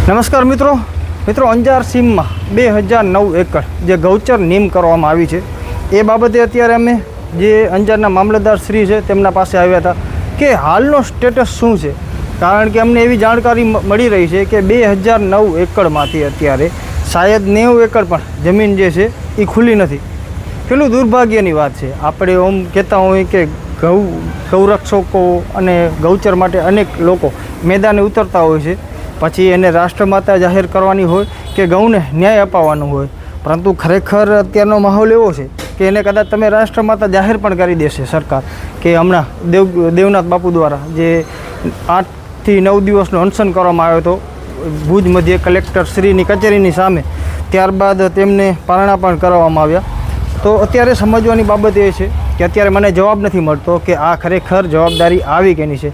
નમસ્કાર મિત્રો અંજાર સીમમાં 2009 એકર જે ગૌચર નિયમ કરવામાં આવી છે એ બાબતે અત્યારે અમે જે અંજારના મામલતદાર શ્રી છે તેમના પાસે આવ્યા હતા કે હાલનો સ્ટેટસ શું છે, કારણ કે અમને એવી જાણકારી મળી રહી છે કે 2009 એકરમાંથી અત્યારે શાયદ 90 એકર પણ જમીન જે છે એ ખુલ્લી નથી. કેટલું દુર્ભાગ્યની વાત છે. આપણે ઓમ કહેતા હોય કે ગૌરક્ષકો અને ગૌચર માટે અનેક લોકો મેદાને ઉતરતા હોય છે, પછી એને રાષ્ટ્રમાતા જાહેર કરવાની હોય કે ગૌને ન્યાય અપાવવાનો હોય, પરંતુ ખરેખર અત્યારનો માહોલ એવો છે કે એને કદાચ તમે રાષ્ટ્રમાતા જાહેર પણ કરી દેશે સરકાર. કે હમણાં દેવનાથ બાપુ દ્વારા જે 8 થી 9 દિવસનો અનશન કરવામાં આવ્યો હતો ભુજ મધ્ય કલેક્ટર શ્રીની કચેરીની સામે, ત્યારબાદ તેમને પારણા પણ કરવામાં આવ્યા. તો અત્યારે સમજવાની બાબત એ છે કે અત્યારે મને જવાબ નથી મળતો કે આ ખરેખર જવાબદારી આવી કેની છે.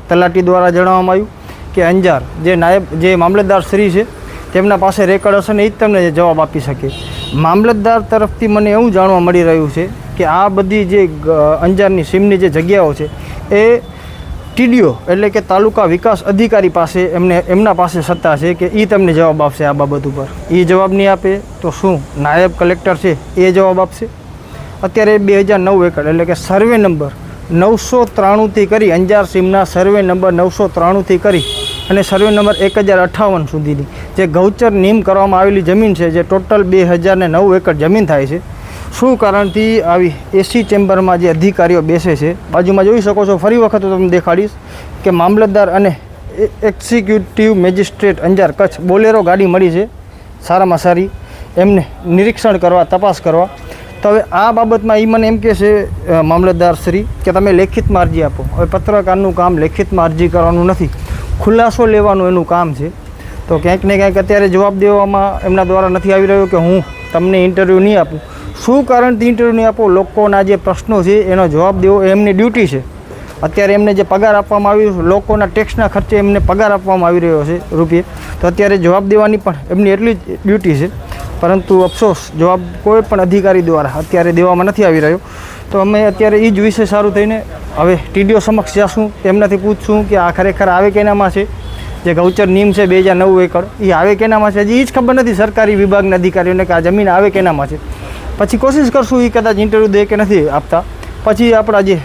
તલાટી દ્વારા જણાવવામાં આવ્યું કે અંજાર જે મામલતદાર શ્રી છે તેમના પાસે રેકર્ડ હશે ને એ જ તમને જવાબ આપી શકે. મામલતદાર તરફથી મને એવું જાણવા મળી રહ્યું છે કે આ બધી જે અંજારની સીમની જે જગ્યાઓ છે એ TDO એટલે કે તાલુકા વિકાસ અધિકારી પાસે એમના પાસે સત્તા છે કે એ તમને જવાબ આપશે આ બાબત ઉપર. એ જવાબ નહીં આપે તો શું નાયબ કલેક્ટર છે એ જવાબ આપશે? અત્યારે 2009 એકર એટલે કે સર્વે નંબર 993થી કરી અંજાર સીમના સર્વે નંબર 993થી કરી અને સર્વે નંબર 1058 સુધીની જે ગૌચર નિયમ કરવામાં આવેલી જમીન છે, જે ટોટલ 2009 એકર જમીન થાય છે, શું કારણથી આવી એસી ચેમ્બરમાં જે અધિકારીઓ બેસે છે, બાજુમાં જોઈ શકો છો, ફરી વખત તમને દેખાડીશ કે મામલતદાર અને executive magistrate Anjar Kutch Bolero ગાડી મળી છે સારામાં સારી, એમને નિરીક્ષણ કરવા, તપાસ કરવા. તો હવે આ બાબતમાં એ મને એમ કહે છે મામલતદાર શ્રી કે તમે લેખિતમાં અરજી આપો. હવે પત્રકારનું કામ લેખિતમાં અરજી કરવાનું નથી, ખુલાસો લેવાનું એનું કામ છે. તો ક્યાંક ને ક્યાંક અત્યારે જવાબ દેવામાં એમના દ્વારા નથી આવી રહ્યો કે હું તમને ઇન્ટરવ્યૂ નહીં આપું. શું કારણથી ઇન્ટરવ્યૂ નહીં આપો? લોકોના જે પ્રશ્નો છે એનો જવાબ દેવો એ એમની ડ્યુટી છે. અત્યારે એમને જે પગાર આપવામાં આવ્યો, લોકોના ટેક્સના ખર્ચે એમને પગાર આપવામાં આવી રહ્યો છે રૂપિયે, તો અત્યારે જવાબ દેવાની પણ એમની એટલી જ ડ્યુટી છે. પરંતુ અફસોસ જવાબ કોઈ પણ અધિકારી દ્વારા અત્યારે દેવામાં નથી આવી રહ્યો. તો અમે અત્યારે એ જ વિશે સારું થઈને હવે TDO સમક્ષ જઈશું, તેમનાથી પૂછશું કે આ ખરેખર આવે કેનામાં છે. જે ગૌચર નિયમ છે 2009 એકર એ આવે કેનામાં છે, હજી એ જ ખબર નથી સરકારી વિભાગના અધિકારીઓને કે આ જમીન આવે કેનામાં છે. પછી કોશિશ કરશું એ કદાચ ઇન્ટરવ્યૂ દે કે નથી આપતા. પછી આપણા જે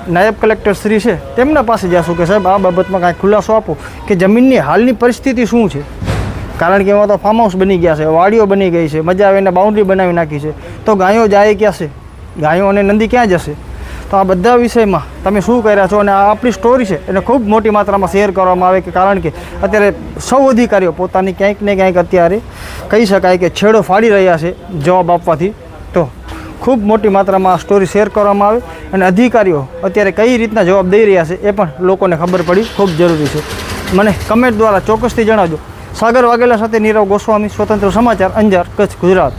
નાયબ કલેક્ટર શ્રી છે તેમના પાસે જઈશું કે સાહેબ આ બાબતમાં કાંઈ ખુલાસો આપો કે જમીનની હાલની પરિસ્થિતિ શું છે. કારણ કે એમાં તો ફાર્મ હાઉસ બની ગયા છે, વાડીઓ બની ગઈ છે, મજા આવે એને બાઉન્ડ્રી બનાવી નાખી છે, તો ગાયો જાય ક્યાં છે, ગાયો અને નંદી ક્યાં જશે? તો આ બધા વિષયમાં તમે શું કર્યા છો અને આ આપણી સ્ટોરી છે એને ખૂબ મોટી માત્રામાં શેર કરવામાં આવે, કે કારણ કે અત્યારે સૌ અધિકારીઓ પોતાની ક્યાંક ને ક્યાંક અત્યારે કહી શકાય કે છેડો ફાડી રહ્યા છે જવાબ આપવાથી. તો ખૂબ મોટી માત્રામાં આ સ્ટોરી શેર કરવામાં આવે અને અધિકારીઓ અત્યારે કઈ રીતના જવાબ દઈ રહ્યા છે એ પણ લોકોને ખબર પડી ખૂબ જરૂરી છે. મને કમેન્ટ દ્વારા ચોક્કસથી જણાવજો. સાગર વાઘેલા સાથે નીરવ ગોસ્વામી, સ્વતંત્ર સમાચાર, અંજાર, કચ્છ, ગુજરાત.